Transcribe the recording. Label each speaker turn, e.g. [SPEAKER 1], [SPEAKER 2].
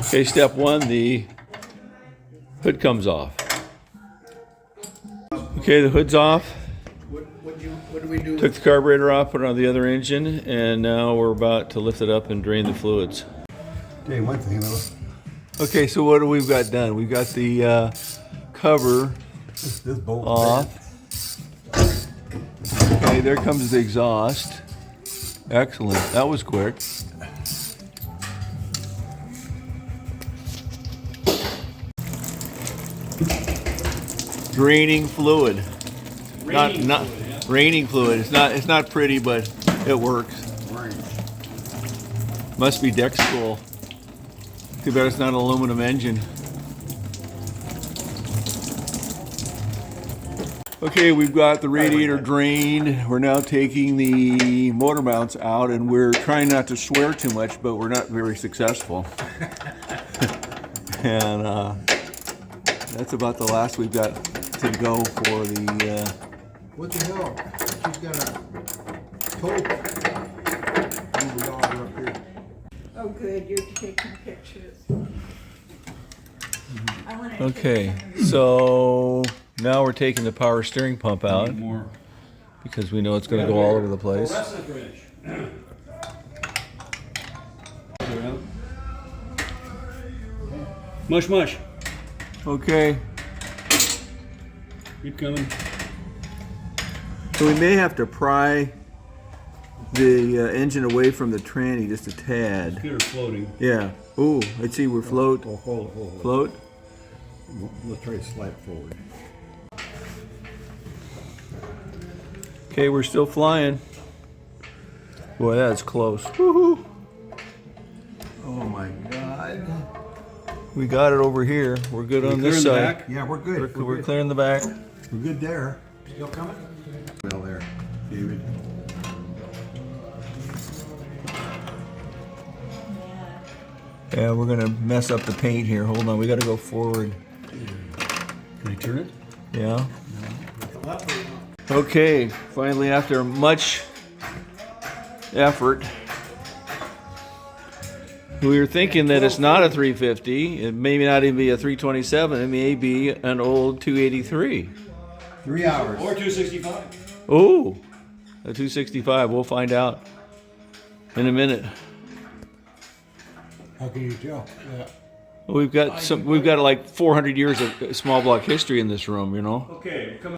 [SPEAKER 1] Okay, step one, the hood comes off. Okay, the hood's off.
[SPEAKER 2] What do we do?
[SPEAKER 1] Took the carburetor off, put it on the other engine, and now we're about to lift it up and drain the fluids.
[SPEAKER 2] Tell you one thing though.
[SPEAKER 1] Okay, so what do we've got done? We've got the cover
[SPEAKER 2] This bolt
[SPEAKER 1] off. Okay, there comes the exhaust. Excellent. That was quick. Draining fluid. Not raining fluid. It's not pretty, but it works. Must be deck school. Too bad it's not an aluminum engine. Okay, we've got the radiator drained. We're now taking the motor mounts out, and we're trying not to swear too much, but we're not very successful. And that's about the last we've got to go for the.
[SPEAKER 2] What the hell? She's got a tote. Move it all up here.
[SPEAKER 3] Oh, good, you're taking pictures. I wanna take
[SPEAKER 1] Okay,
[SPEAKER 3] some.
[SPEAKER 1] so now we're taking the power steering pump out because we know it's going to go all over the place.
[SPEAKER 4] Mush, mush.
[SPEAKER 1] Okay,
[SPEAKER 4] Keep coming.
[SPEAKER 1] so we may have to pry the engine away from the tranny just a tad.
[SPEAKER 4] Get her floating.
[SPEAKER 1] Yeah. Ooh, let's see, we're float.
[SPEAKER 2] Oh, hold it.
[SPEAKER 1] Float.
[SPEAKER 2] Let's try to slide forward.
[SPEAKER 1] Okay, we're still flying. Boy, that's close. Woohoo!
[SPEAKER 2] Oh my God.
[SPEAKER 1] We got it over here. We're good on this
[SPEAKER 4] clear in the
[SPEAKER 1] side.
[SPEAKER 4] back?
[SPEAKER 2] Yeah, we're good.
[SPEAKER 1] We're clearing the back.
[SPEAKER 2] We're good there. Still coming? Well, there, David.
[SPEAKER 1] Yeah, we're gonna mess up the paint here. Hold on, we gotta go forward.
[SPEAKER 4] Can I turn it?
[SPEAKER 1] Yeah. Okay, finally, after much effort, we were thinking that it's not a 350. It may not even be a 327. It may be an old 283.
[SPEAKER 2] 3 hours.
[SPEAKER 4] Or 265.
[SPEAKER 1] Oh, a 265. We'll find out in a minute.
[SPEAKER 2] How can you tell? Yeah.
[SPEAKER 1] We've got like 400 years of small block history in this room, you know.
[SPEAKER 4] Okay, coming.